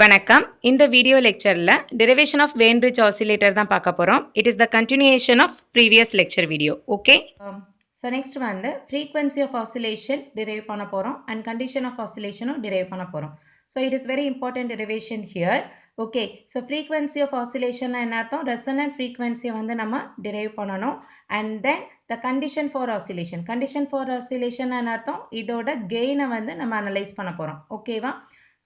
வணக்கம். இந்த வீடியோ லெக்சர்ல derivation of Wien bridge oscillator தான் பார்க்க போறோம். It is the continuation of previous lecture video. Okay. So next வந்து ஃப்ரீக்வன்சி ஆஃப் ஆசிலேஷன் டிரைவ் பண்ண போகிறோம் அண்ட் கண்டிஷன் ஆஃப் ஆசிலேஷனும் டிரைவ் பண்ண போகிறோம். So it is very important derivation here. Okay. So frequency of oscillation என்ன அர்த்தம்? Resonant ஃப்ரீக்வன்சியை வந்து நம்ம டிரைவ் பண்ணணும். And then the condition for oscillation. Condition for oscillation என்ன அர்த்தம்? இதோட கெயினை வந்து நம்ம அனலைஸ் பண்ண போகிறோம். ஓகேவா?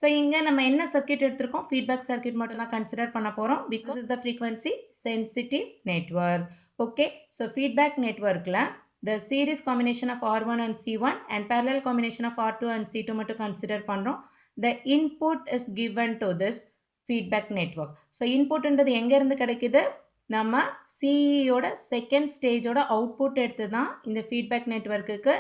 ஸோ இங்கே நம்ம என்ன சர்க்கியூட் எடுத்திருக்கோம்? ஃபீட்பேக் சர்க்கியூட் மட்டும் தான் கன்சிடர் பண்ண போகிறோம். Because is the frequency sensitive network. Okay. So feedback நெட்வொர்க்கில் the series combination of R1 and C1 and parallel combination of R2 and C2 மட்டும் consider பண்ணுறோம். The input is given to this feedback network. So inputன்றது எங்கேருந்து கிடைக்குது? நம்ம CEயோட second ஸ்டேஜோட output எடுத்து தான் இந்த feedback நெட்வொர்க்குக்கு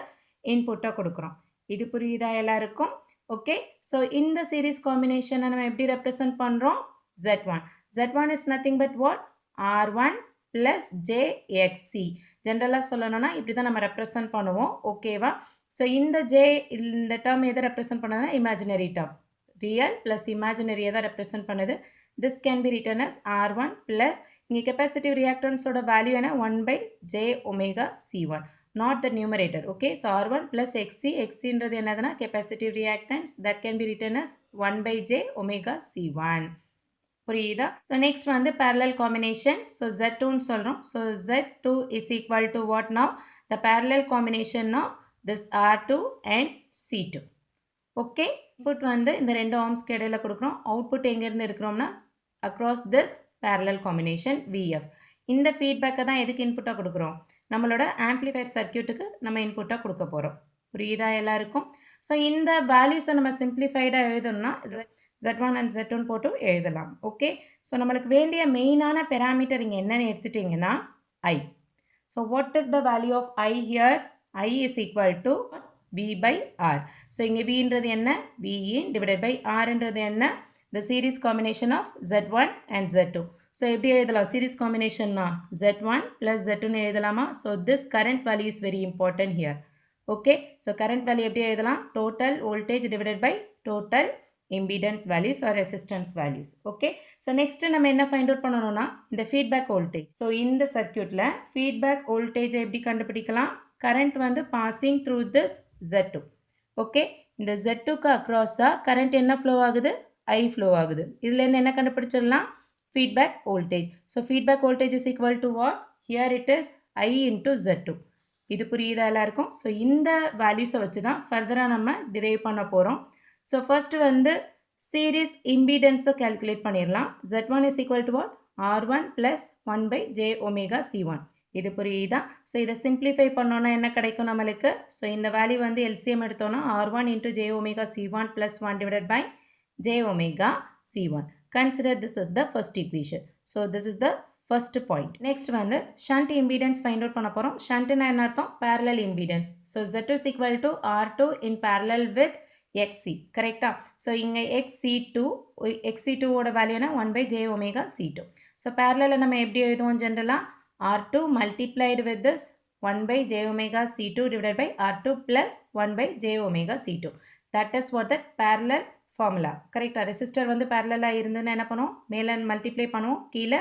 இன்புட்டாக கொடுக்குறோம். இது புரியுதா எல்லாருக்கும்? ஓகே. ஸோ இந்த சீரீஸ் காம்பினேஷனை நம்ம எப்படி ரெப்ரசன்ட் பண்ணுறோம்? Z1. Z1 is nothing but what? R1 plus JXC. ஜென்ரலாக சொல்லணும்னா இப்படி தான் நம்ம ரெப்ரசன்ட் பண்ணுவோம். ஓகேவா? ஸோ இந்த இந்த டேர்ம் எதை ரெப்ரசன்ட் பண்ணுதுன்னா இமேஜினரி டேர்ம். ரியல் ப்ளஸ் இமேஜினரியை தான் ரெப்ரசன்ட் பண்ணுது. This can be written as R1 plus இங்கே கெப்பாசிட்டிவ் ரியாக்டன்ஸோட வேல்யூ என்ன? 1/j omega C1. not the numerator. Okay, so R1 plus XC. XC ன்றது என்னதுன்னா capacitive reactance. that can be written as 1/j omega C1. புரியுதா? So next வந்து parallel combination. So Z2 ன்னு சொல்றோம். So Z2 is equal to what now? The parallel combination of this R2 and C2. Okay, input வந்து இந்த ரெண்டு ohmsக்கு இடையில கொடுக்குறோம். output எங்கேருந்து எடுக்கிறோம்னா across this parallel combination VF. இந்த ஃபீட்பேக்கை தான் எதுக்கு இன்புட்டாக கொடுக்குறோம்? நம்மளோட ஆம்ப்ளிஃபையர் சர்க்கியூட்டுக்கு நம்ம இன்புட்டாக கொடுக்க போகிறோம். புரியுதா எல்லாருக்கும்? ஸோ இந்த வேல்யூஸை நம்ம சிம்பிளிஃபைடாக எழுதணும்னா Z1 and Z2 போட்டு எழுதலாம். ஓகே. ஸோ நம்மளுக்கு வேண்டிய மெயினான பெராமீட்டர் இங்கே என்னென்னு எடுத்துட்டிங்கன்னா I. So what is the value of I here? I is equal to V/R. So இங்கே Vன்றது என்ன? Vin divided by Rன்றது என்ன? The series combination of Z1 and Z2. So எப்படி எழுதலாம்? சீரீஸ் காம்பினேஷன்னா Z1 plus Z2 எழுதலாமா? So this current value is very important here. Okay. So current value எப்படி எழுதலாம்? Total voltage divided by total impedance values are resistance values. Okay. So next நம்ம என்ன find out பண்ணணும்னா இந்த feedback voltage. So இந்த சர்க்கியூட்டில் feedback வோல்டேஜை எப்படி கண்டுபிடிக்கலாம்? கரண்ட் வந்து passing through this Z2. Okay. இந்த Z2க்கு அக்ராஸாக கரண்ட் என்ன ஃப்ளோ ஆகுது? I ஃப்ளோ ஆகுது. இதுலேருந்து என்ன கண்டுபிடிச்சிடலாம்? feedback voltage. So feedback voltage is equal to what? Here it is I into Z2. இது புரியுதா எல்லாருக்கும்? ஸோ இந்த வேல்யூஸை வச்சு தான் ஃபர்தராக நம்ம டிரைவ் பண்ண போகிறோம். ஸோ ஃபர்ஸ்ட் வந்து சீரீஸ் இம்பிடன்ஸை கேல்குலேட் பண்ணிடலாம். Z1 is equal to what? R1 plus 1/j omega C1. இது புரியுதா? ஸோ இதை சிம்பிளிஃபை பண்ணோன்னா என்ன கிடைக்கும் நம்மளுக்கு? ஸோ இந்த வேல்யூ வந்து எல்சிஎம் எடுத்தோன்னா R1 into j omega C1 plus 1 divided by j omega C1. Consider this as the first equation. So this is the first point. Next வந்து shunt impedance find out பண்ண போகிறோம். shuntனா என்ன அர்த்தம்? parallel impedance. So Z2 is equal to R2 in parallel with XC. கரெக்டா? So இங்கே XC2 ஓட value என்ன? 1/j omega C2. So parallel நம்ம எப்படி எழுதுவோம் ஜென்ரலாக? R2 multiplied with this 1/j omega C2 divided by R2 plus 1/j omega C2. That is what the parallel formula. கரெக்டாக? Resistor வந்து பேரலாக இருந்துன்னு என்ன பண்ணுவோம்? மேலே மல்டிப்ளை பண்ணுவோம், கீழே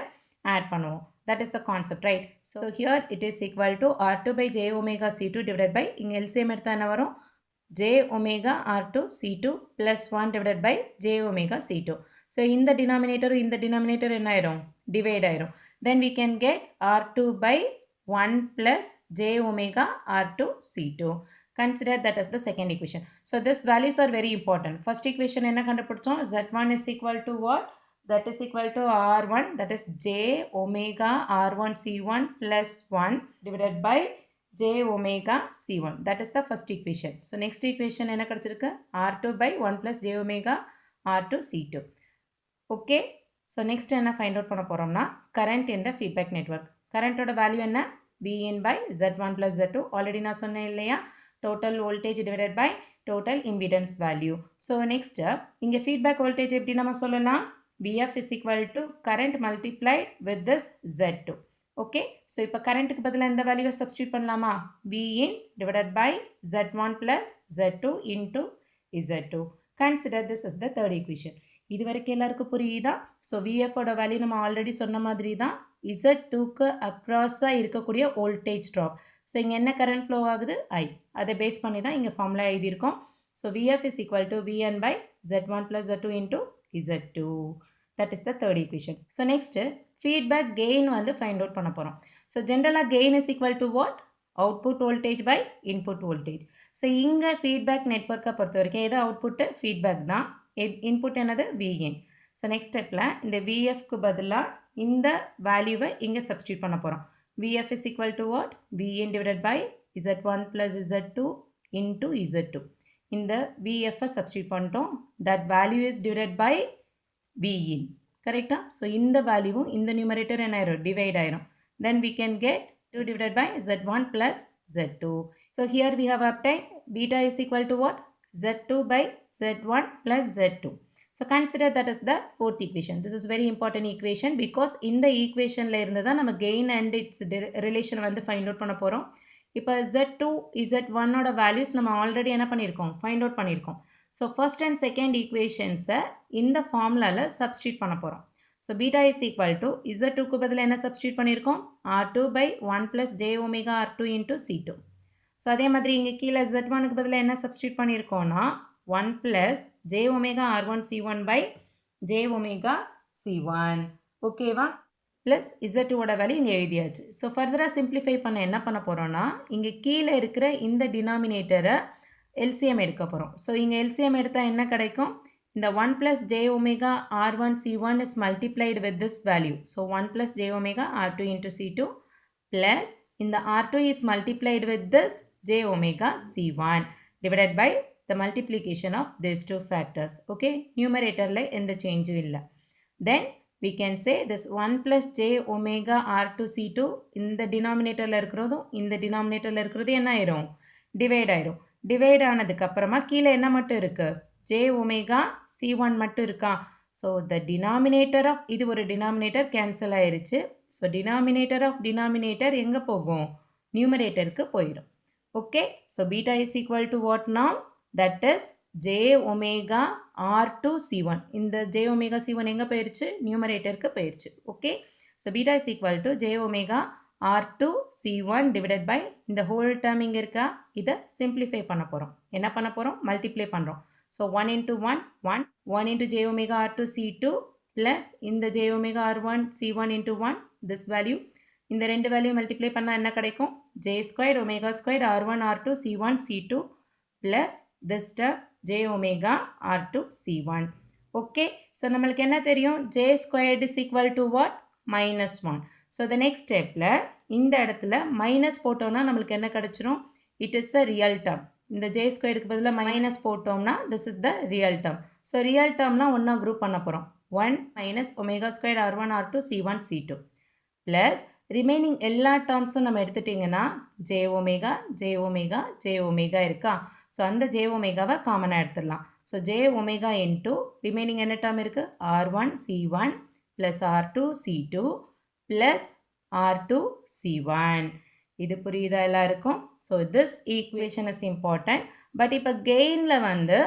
ஆட் பண்ணுவோம். That is the concept, right? So here it is equal to R2/j omega C2 divide by இங்கே எல்சிஎம் எடுத்தால் என்ன வரும்? j omega R2 C2 plus 1 divided by j omega C2. So இந்த டினாமினேட்டரும் இந்த டினாமினேட்டர் என்ன ஆயிரும்? டிவைட் ஆயிரும். தென் we can get R2/1 plus j omega R2 C2. Consider that as the second equation. So these values are very important. First equation என்ன கண்டுபிடிச்சோம்? Z1 is equal to what? That is equal to R1, that is j omega R1 C1 plus 1 divided by j omega C1. That is the first equation. So next equation என்ன கிடைச்சிருக்கு? R2/1 plus j omega R2 C2. Okay. So next என்ன find out பண்ண போகிறோம்னா current in the feedback network. currentோட value என்ன? Vin by Z1 plus Z2. Already நான் சொன்னேன் இல்லையா? total voltage divided by total impedance value. So next இங்கே feedback voltage எப்படி நம்ம சொல்லலாம்? VF is equal to current multiplied with this Z2. Okay. So இப்போ currentக்கு பதிலா இந்த வேல்யூவை substitute பண்ணலாமா? Vin divided by Z1 plus Z2 into Z2. Consider this as the third equation. இது வரைக்கும் எல்லாருக்கும் புரியுதா? ஸோ விஎஃபோட வேல்யூ நம்ம ஆல்ரெடி சொன்ன மாதிரி தான் Z2க்கு அக்ராஸாக இருக்கக்கூடிய வோல்டேஜ் ட்ராப். ஸோ இங்கே என்ன கரண்ட் ஃப்ளோ ஆகுது? I. அதை பேஸ் பண்ணி தான் இங்கே ஃபார்முலா எழுதியிருக்கோம். So VF is equal to Vn by Z1 plus Z2 into Z2. That is the third equation. So next, feedback gain வந்து find out பண்ண போகிறோம். ஸோ ஜென்ரலாக gain is equal to what? Output voltage by input voltage. So இங்கே feedback நெட்வொர்க்கை பொறுத்த வரைக்கும் எது output? Feedback தான். இன்புட் என்னது? Vin. ஸோ நெக்ஸ்ட் ஸ்டெப்பில் இந்த VFக்கு பதிலாக இந்த வேல்யூவை இங்கே சப்ஸ்டியூட் பண்ண போகிறோம். VF is equal to what? Vin divided by Z1 plus Z2 into Z2. இந்த VFஐ சப்ஸ்டியூட் பண்ணிட்டோம். That value is divided by Vin. கரெக்டா? ஸோ இந்த வேல்யூவும் இந்த நியூமரேட்டர் என்ன ஆயிரும்? டிவைட் ஆயிரும். Then we can get 2 divided by Z1 plus Z2. So here we have obtained beta is equal to what? Z2 by Z1 plus Z2. So consider that as the fourth equation. This is very important equation because in the equation la irundha nama gain and its relation வந்து find out பண்ண போறோம். இப்போ Z2 Z1 ஓட values நம்ம already என்ன பண்ணியிருக்கோம்? find out பண்ணியிருக்கோம். So first and second equations இந்த formulaல substitute பண்ண போறோம். So beta is equal to Z2க்கு பதிலா என்ன substitute பண்ணியிருக்கோம்? R2 by 1 plus j omega R2 into C2. So அதே மாதிரி இங்கே கீழே Z1க்கு பதிலா என்ன substitute பண்ணியிருக்கோம்னா 1 plus j omega R1 C1 by j omega C1. ஓகேவா? ப்ளஸ் Z2ஓட வேல்யூ இங்கே எழுதியாச்சு. ஸோ ஃபர்தராக சிம்பிளிஃபை பண்ண என்ன பண்ண போகிறோன்னா இங்கே கீழே இருக்கிற இந்த டினாமினேட்டரை LCM எடுக்க போகிறோம். ஸோ இங்கே LCM எடுத்தால் என்ன கிடைக்கும்? இந்த 1 plus j omega R1 C1 is multiplied with this value. So 1 plus j omega R2 into C2 plus இந்த R2 is multiplied with this j omega C1 divided by the multiplication of these two factors. Okay, numeratorல எந்த சேஞ்சும் இல்லை. Then we can say this 1 plus j omega R2 C2 இந்த denominatorல இருக்கிறதும் இந்த denominatorல இருக்கிறது என்ன ஆயிரும்? Divide ஆயிரும். டிவைட் ஆனதுக்கு அப்புறமா கீழே என்ன மட்டும் இருக்கு? j omega C1 மட்டும் இருக்கா? ஸோ the denominator of இது ஒரு denominator கேன்சல் ஆயிருச்சு. ஸோ denominator of denominator எங்கே போகும்? நியூமரேட்டருக்கு போயிடும். Okay, so beta is equal to what now? That is j omega R2 C1. இந்த j omega C1 எங்கே போயிருச்சு? நியூமரேட்டருக்கு போயிருச்சு. Okay, so beta is equal to j omega R2 C1 divided by இந்த whole term இங்கே இருக்கா? இதை simplify பண்ண போகிறோம். என்ன பண்ண போகிறோம்? மல்டிப்ளை பண்ணுறோம். So 1 into 1, 1 into j omega R2 C2 plus இந்த j omega R1 C1 into 1, this value. இந்த ரெண்டு வேல்யூ மல்டிப்ளை பண்ணால் என்ன கிடைக்கும்? j squared omega squared R1 R2 C1 C2 plus this term j omega R2 C1. Okay, so நம்மளுக்கு என்ன தெரியும்? j squared is equal to what? minus 1. So the next stepல இந்த இடத்துல மைனஸ் போட்டோம்னா நம்மளுக்கு என்ன கிடைச்சிரும்? it is a real term. இந்த j ஸ்கொயருக்கு பதிலாக மைனஸ் போட்டோம்னா this is the real term. So real டேர்ம்லாம் ஒன்றா குரூப் பண்ண போகிறோம். 1 minus omega squared R1 R2 C1 C2 plus remaining எல்லா டேர்ம்ஸும் நம்ம எடுத்துட்டிங்கன்னா j omega j omega j omega இருக்கா? ஸோ அந்த j omegaவை காமனாக எடுத்துடலாம். So j omega into remaining என்ன டேர்ம் இருக்குது? R1 C1 plus R2 C2 plus R2 C1. இது புரியுதா எல்லாருக்கும்? So this equation is important. But இப்போ கெயினில் வந்து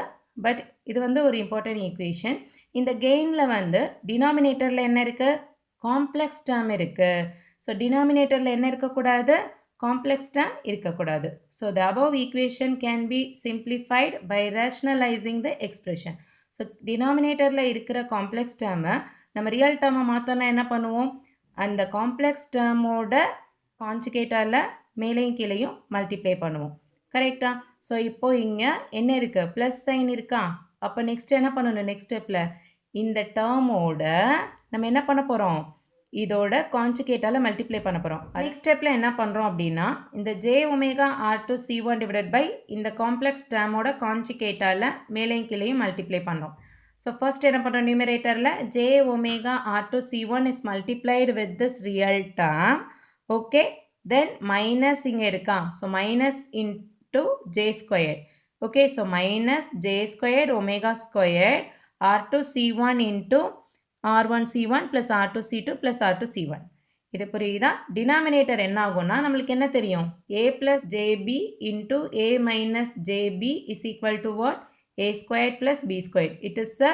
இது வந்து ஒரு இம்பார்ட்டன்ட் ஈக்குவேஷன். இந்த கெயினில் வந்து டினாமினேட்டரில் என்ன இருக்குது? காம்ப்ளெக்ஸ் டேர்ம் இருக்குது. ஸோ டினாமினேட்டரில் என்ன இருக்கக்கூடாது? காம்ப்ளெக்ஸ் டேர்ம் இருக்கக்கூடாது. So the above equation can be simplified by rationalizing the expression. So டினாமினேட்டரில் இருக்கிற காம்ப்ளெக்ஸ் டேர்மை நம்ம ரியல் டேர்மை மாற்றோன்னா என்ன பண்ணுவோம்? அந்த காம்ப்ளெக்ஸ் டேர்மோட கான்ஜுகேட்டால் மேலேயும் கீழேயும் மல்டிப்ளை பண்ணுவோம். கரெக்டா? ஸோ இப்போது இங்கே என்ன இருக்குது? ப்ளஸ் சைன் இருக்கா? அப்போ நெக்ஸ்ட் என்ன பண்ணணும்? நெக்ஸ்ட் ஸ்டெப்பில் இந்த டேர்மோட நம்ம என்ன பண்ண போகிறோம்? இதோட கான்ஜுகேட்டால் மல்டிப்ளை பண்ண போகிறோம். நெக்ஸ்ட் ஸ்டெப்பில் என்ன பண்ணுறோம் அப்படின்னா இந்த j omega R2 C1 divided by இந்த காம்ப்ளெக்ஸ் டேர்மோட கான்ஜுகேட்டால் மேலேயும் கீழேயும் மல்டிப்ளை பண்ணுறோம். ஸோ ஃபர்ஸ்ட் என்ன பண்ணுறோம்? நியூமரேட்டரில் j omega R2 C1 is multiplied with this real term. Okay, then minus இங்கே இருக்கா? So minus into j squared. Okay, so minus j squared omega squared R2 C1 into R1 C1 plus R2 C2 plus R2 C1. இது புரியுதா? Denominator என்ன ஆகும்னா நம்மளுக்கு என்ன தெரியும்? a plus jb into a minus jb is equal to what? a squared plus b squared. It is a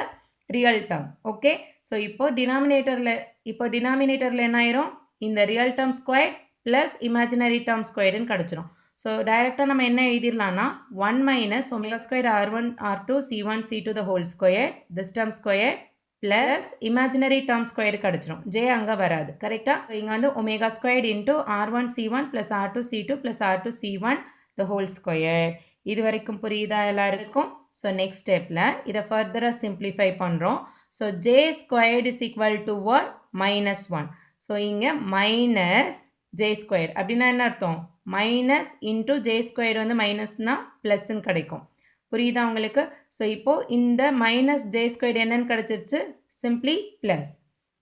real term. Okay, so இப்போ டினாமினேட்டரில் என்ன ஆயிரும், இந்த real term square plus imaginary term ஸ்கொயர்டுன்னு கிடச்சிரும். ஸோ டைரெக்டாக நம்ம என்ன எழுதிடலாம்னா 1 minus omega square R1 R2 C1 C2 the whole square this term square plus imaginary term square கிடச்சிரும். ஜே அங்கே வராது. கரெக்டாக? ஸோ இங்கே வந்து omega square into R1 C1 plus R2 C2 plus R2 C1 the whole square. இது வரைக்கும் புரியுதா எல்லாருக்கும்? ஸோ நெக்ஸ்ட் ஸ்டெப்பில் இதை ஃபர்தராக சிம்ப்ளிஃபை பண்ணுறோம். So J squared is equal to what? -1. So இங்கே மைனஸ் ஜே ஸ்கொயர் அப்படின்னா என்ன அர்த்தம்? மைனஸ் இன்ட்டு ஜே ஸ்கொயர் வந்து மைனஸ்னா ப்ளஸ்ன்னு கிடைக்கும். புரியுதா உங்களுக்கு? ஸோ இப்போது இந்த மைனஸ் ஜே ஸ்கொயர் என்னன்னு கிடச்சிருச்சு? Simply plus.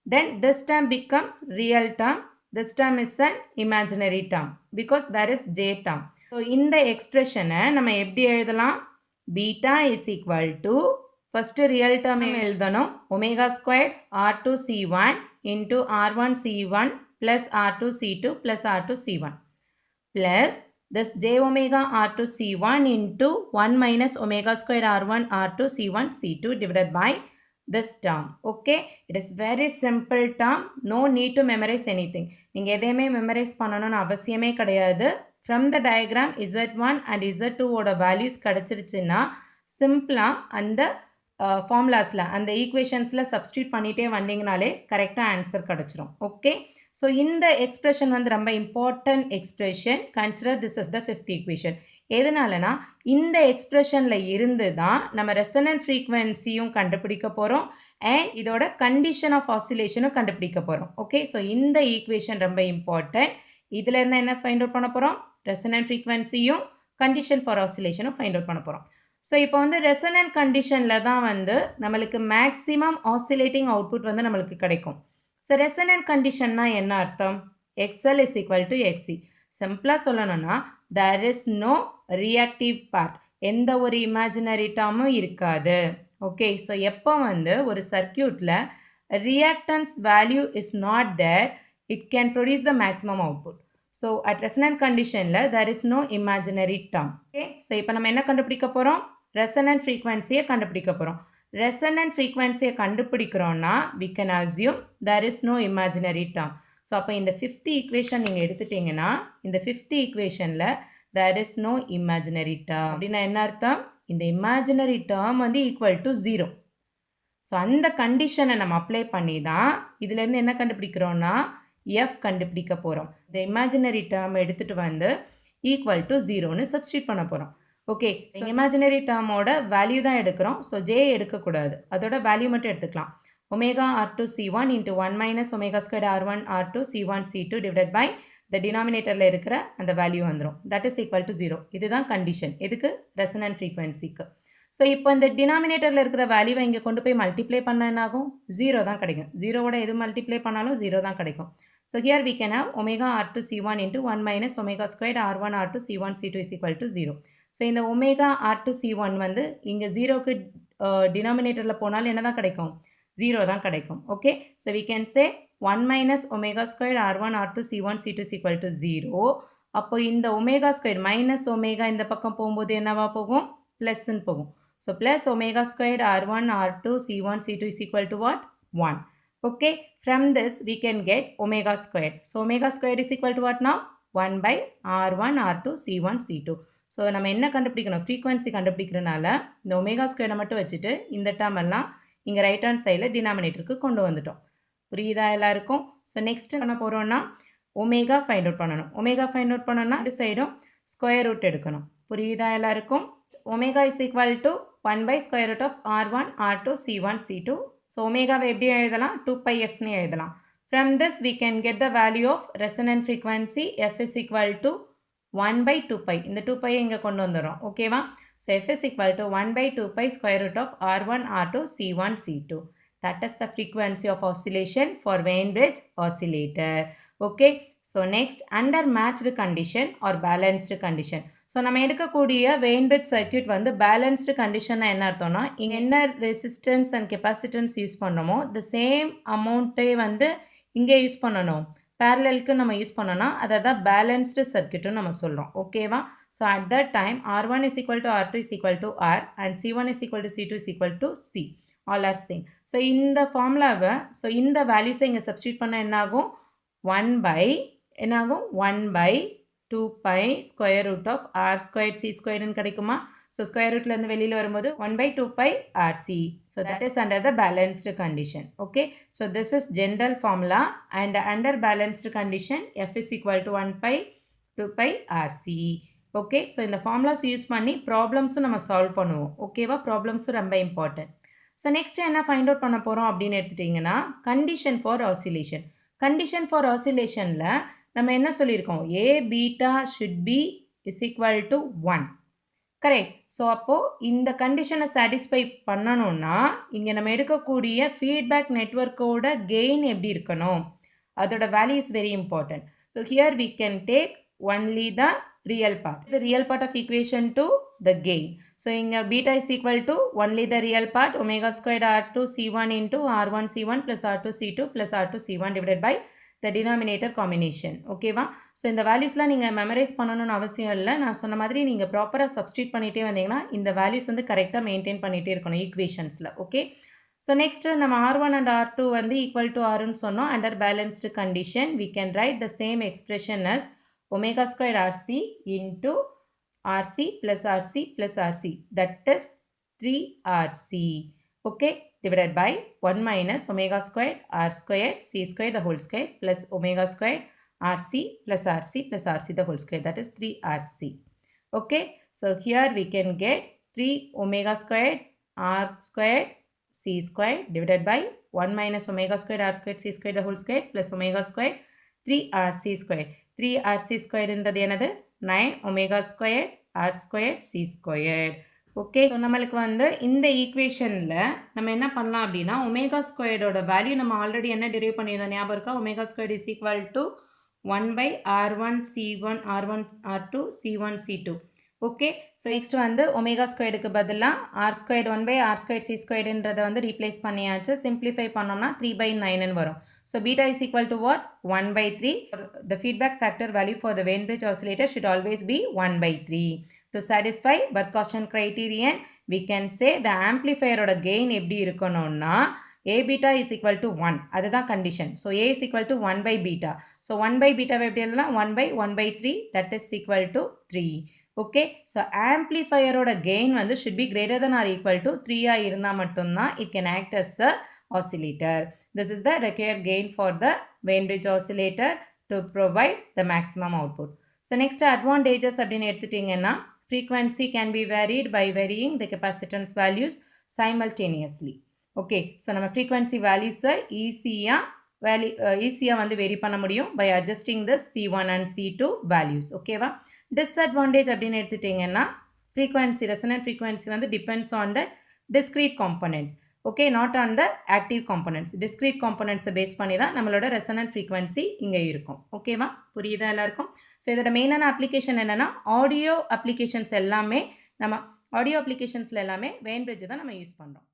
Then this term becomes real term. This term is an imaginary term because that is J term. So இந்த எக்ஸ்பிரஷனை நம்ம எப்படி எழுதலாம்? Beta is equal to first real term எழுதணும். Omega square R2 C1 into R1 C1 plus R2 C2 plus R2 C1 plus this j omega R2 C1 into 1 minus omega square R1 R2 C1 C2 divided by this term. Okay, it is very simple term. No need to memorize anything. நீங்கள் எதையுமே memorize பண்ணணும்னு அவசியமே கிடையாது. From the diagram Z1 and Z2 ஓட values கிடைச்சிருச்சுன்னா சிம்பிளாக அந்த ஃபார்முலாஸில் அந்த ஈக்குவேஷன்ஸில் substitute பண்ணிகிட்டே வந்தீங்கனாலே கரெக்டாக ஆன்சர் கிடச்சிரும். ஓகே, ஸோ இந்த எக்ஸ்பிரஷன் வந்து ரொம்ப important expression. Consider this is the fifth equation. எதனாலனா இந்த எக்ஸ்பிரஷனில் இருந்து தான் நம்ம ரெசனன்ட் ஃப்ரீக்வன்சியும் கண்டுபிடிக்க போகிறோம் அண்ட் இதோட கண்டிஷன் ஆஃப் ஆசிலேஷனும் கண்டுபிடிக்க போகிறோம். ஓகே, ஸோ இந்த ஈக்குவேஷன் ரொம்ப இம்பார்ட்டன்ட். இதில் இருந்து என்ன ஃபைண்ட் அவுட் பண்ண போகிறோம்? ரெசனன்ட் ஃப்ரீக்வன்சியும் கண்டிஷன் ஃபார் ஆசிலேஷனும் ஃபைண்ட் அவுட் பண்ண போகிறோம். ஸோ இப்போ வந்து ரெசனன்ட் கண்டிஷனில் தான் வந்து நம்மளுக்கு மேக்ஸிமம் ஆசிலேட்டிங் அவுட்புட் வந்து நம்மளுக்கு கிடைக்கும். ஸோ ரெசனன்ட் கண்டிஷன்னா என்ன அர்த்தம்? XL is equal to XC. சிம்பிளாக சொல்லணும்னா there is no reactive part. எந்த ஒரு இமேஜினரி டேர்மும் இருக்காது. ஓகே, ஸோ எப்போ வந்து ஒரு சர்க்கியூட்டில் reactance value is not there, it can produce the maximum output. So at resonant கண்டிஷனில் there is no imaginary term. Okay, so இப்போ நம்ம என்ன கண்டுபிடிக்க போகிறோம்? ரெசனன்ட் ஃப்ரீக்வன்சியை கண்டுபிடிக்க போகிறோம். ரெசனன்ட் ஃப்ரீக்வன்சியை கண்டுபிடிக்கிறோன்னா we can assume there is no imaginary term. So அப்போ இந்த ஃபிஃப்த் ஈக்குவேஷன் நீங்கள் எடுத்துட்டிங்கன்னா இந்த ஃபிஃப்த் ஈக்குவேஷனில் there is no imaginary term அப்படின்னா என்ன அர்த்தம்? இந்த இமேஜினரி டேர்ம் வந்து ஈக்குவல் டு 0. ஸோ அந்த கண்டிஷனை நம்ம அப்ளை பண்ணி தான் இதுலேருந்து என்ன கண்டுபிடிக்கிறோன்னா எஃப் கண்டுபிடிக்க போகிறோம். இந்த இமேஜினரி டேர்ம் எடுத்துகிட்டு வந்து ஈக்குவல் டு 0ன்னு சப்ஸ்டியூட் பண்ண போகிறோம். ஓகே, இமேஜினரி டேர்மோட வேல்யூ தான் எடுக்கிறோம். ஸோ ஜே எடுக்கக்கூடாது, அதோட வேல்யூ மட்டும் எடுத்துக்கலாம். Omega R2 C1 into 1 minus omega square R1 R2 C1 C2 divide by இந்த டினாமினேட்டரில் இருக்கிற அந்த வேல்யூ வந்துடும். That is equal to 0. இதுதான் கண்டிஷன். எதுக்கு? ரெசனன்ட் ஃப்ரீக்வன்சிக்கு. ஸோ இப்போ இந்த டினாமினேட்டரில் இருக்கிற வேல்யூவை இங்கே கொண்டு போய் மல்டிப்ளை பண்ண என்ன ஆகும்? 0 தான் கிடைக்கும். 0வோட எது மல்டிப்ளை பண்ணாலும் 0 தான் கிடைக்கும். So here we can have omega R2 C1 into 1 minus omega squared R1 R2 C1 C2 is equal to 0. So இந்த ஒமேகா R2 C1 வந்து இங்கே 0க்கு டினாமினேட்டரில் போனாலும் என்ன தான் கிடைக்கும்? 0 தான் கிடைக்கும். Okay, so we can say 1 minus omega squared R1 R2 C1 C2 is equal to 0. அப்போ இந்த ஒமேகா ஸ்கொயர் மைனஸ் ஒமேகா இந்த பக்கம் போகும்போது என்னவா போகும்? ப்ளஸ்ன்னு போகும். So plus omega square R1 R2 C1 C2 is equal to what? 1. Okay, from this we can get omega squared. So omega squared is equal to what now? 1 by R1 R2 C1 C2. So நம்ம என்ன கண்டுபிடிக்கணும்? Frequency கண்டுபிடிக்கிறனால இந்த omega ஸ்கொயரை மட்டும் வச்சுட்டு இந்த term எல்லாம் இங்கே ரைட் ஹேண்ட் சைடில் டினாமினேட்டருக்கு கொண்டு வந்துட்டோம். புரியுதா எல்லாருக்கும்? ஸோ நெக்ஸ்ட் என்ன போகிறோன்னா ஒமேகா ஃபைண்ட் அவுட் பண்ணணும். ஒமேகா ஃபைண்ட் அவுட் பண்ணணும்னா இந்த சைடும் ஸ்கொயர் ரூட் எடுக்கணும். புரியுதா எல்லாருக்கும்? Omega is equal to 1 by square root of R1 R2 C1 C2. So ஒமேகாவை எப்படி எழுதலாம்? 2πfன்னு எழுதலாம். From this we can get the value of resonant frequency. F is equal to 1 by 2π. இந்த 2π இங்கே கொண்டு வந்துடும். ஓகேவா? So F is equal to 1 by 2π square root of R1 R2 C1 C2. That is the frequency of oscillation for Wien bridge oscillator. Okay. So next, under matched condition or balanced condition. So நம்ம எடுக்கக்கூடிய vein bridge circuit வந்து balanced கண்டிஷன்னா என்ன அர்த்தம்னா இங்கே என்ன resistance and capacitance use பண்ணுறோமோ the same அமௌண்ட்டே வந்து இங்கே யூஸ் பண்ணணும். பேரலலுக்கு நம்ம யூஸ் பண்ணோன்னா அதை தான் பேலன்ஸ்டு சர்க்கியூட்டுன்னு நம்ம சொல்கிறோம். ஓகேவா? So at that time R1 is equal to R2 is equal to R and C1 is equal to C2 is equal to C. All R same. So இந்த ஃபார்முலாவை ஸோ இந்த வேல்யூஸை இங்கே சப்ஸ்டியூட் பண்ண என்னாகும் 1 பை என்னாகும் 1 by 2 by square root of R square C ஸ்கொயர்னு கிடைக்குமா? ஸோ ஸ்கொயர் ரூட்லேருந்து வெளியில் வரும்போது 1 by 2 pi RC. So that is under the balanced condition. Okay. So this is general formula, and under balanced condition F is equal to 1 by 2 pi RC. Okay. So இந்த formulas use பண்ணி problems நம்ம solve பண்ணுவோம். ஓகேவா? problems ரொம்ப important. So next என்ன find out பண்ண போகிறோம் அப்படின்னு எடுத்துட்டிங்கன்னா condition for oscillation. Condition for oscillationல நம்ம என்ன சொல்லியிருக்கோம்? A beta should be is equal to 1. Correct. So அப்போது இந்த கண்டிஷனை சாட்டிஸ்ஃபை பண்ணணும்னா இங்கே நம்ம எடுக்கக்கூடிய ஃபீட்பேக் நெட்வொர்க்கோட கெயின் எப்படி இருக்கணும், அதோட value is very important. So here we can take only the real part, the real part of equation to the gain. So இங்கே beta is equal to only the real part omega squared R2 C1 into R1 C1 plus R2 C2 plus R2 C1 divided by the denominator combination. ஓகேவா? So இந்த வேல்யூஸ்லாம் நீங்கள் memorise பண்ணணும்னு அவசியம் இல்லை. நான் சொன்ன மாதிரி நீங்கள் ப்ராப்பராக சப்ஸ்டியூட் பண்ணிகிட்டே வந்தீங்கன்னா இந்த வேல்யூஸ் வந்து கரெக்டாக மெயின்டைன் பண்ணிகிட்டே இருக்கணும் ஈக்குவேஷன்ஸில். ஓகே. ஸோ நெக்ஸ்ட்டு நம்ம R1 and R2 வந்து ஈக்குவல் டு ஆர்னு சொன்னோம். Under balanced condition we can write the same expression as omega squared RC into RC plus RC plus RC, that is 3RC. okay, divided by 1 minus omega squared R squared C squared the whole square plus omega squared RC plus RC plus RC the whole square, that is 3RC. Okay, so here we can get 3 omega squared R squared C squared divided by 1 minus omega squared R squared C squared the whole square plus omega squared 3RC squared. 3RC squared என்றது என்னது? 9 omega squared R squared C squared. Okay. So நம்மளுக்கு வந்து இந்த ஈக்குவேஷனில் நம்ம என்ன பண்ணலாம் அப்படின்னா ஒமேகா ஸ்கொயர்டோட வேல்யூ நம்ம ஆல்ரெடி என்ன டெரைவ் பண்ணியிருந்தோம் ஞாபகம் இருக்கா? Omega squared is equal to 1 by R1 C1 R1 R2 C1 C2. Okay. So next வந்து ஒமேகா ஸ்கொயர்டுக்கு பதிலாக R squared 1 by R squared C ஸ்கொயர்டுன்றதை வந்து ரீப்ளேஸ் பண்ணியாச்சு. சிம்பிளிஃபை பண்ணோம்னா 3 by 9ன்னு வரும். So beta is equal to what? 1 by 3. The feedback factor value for the Wien bridge oscillator should always be 1 by 3. To satisfy Barkhausen criterion, we can say the amplifier oda gain எப்படி இருக்கணும்னா A beta is equal to 1. அதுதான் condition. So A is equal to 1 by beta. So 1 by beta எப்படி எழுதலாம்? 1 by 1 by 3, that is equal to 3. Okay. So amplifier oda gain வந்து should be greater than or equal to 3 இருந்தா மட்டும்தான் it can act as a oscillator. This is the required gain for the Wien bridge oscillator to provide the maximum output. So next advantages அப்படின்னு எடுத்துட்டீங்கன்னா frequency can be varied by varying the capacitance values simultaneously. Okay, so நம்ம frequency values ஈஸியாக வந்து vary பண்ண முடியும் by adjusting the C1 and C2 values. ஓகேவா? disadvantage அப்படின்னு எடுத்துட்டிங்கன்னா frequency, resonant frequency வந்து depends on the discrete components. okay, not on the active components. discrete components base பண்ணி தான் நம்மளோட resonant frequency இங்கே இருக்கும். ஓகேவா? புரியுதா எல்லாருக்கும்? ஸோ இதோட மெயினான அப்ளிகேஷன் என்னென்னா ஆடியோ அப்ளிகேஷன்ஸ் எல்லாமே நம்ம ஆடியோ அப்ளிகேஷன்ஸில் எல்லாமே வெயின் பிரிட்ஜ் தான் நம்ம யூஸ் பண்ணுறோம்.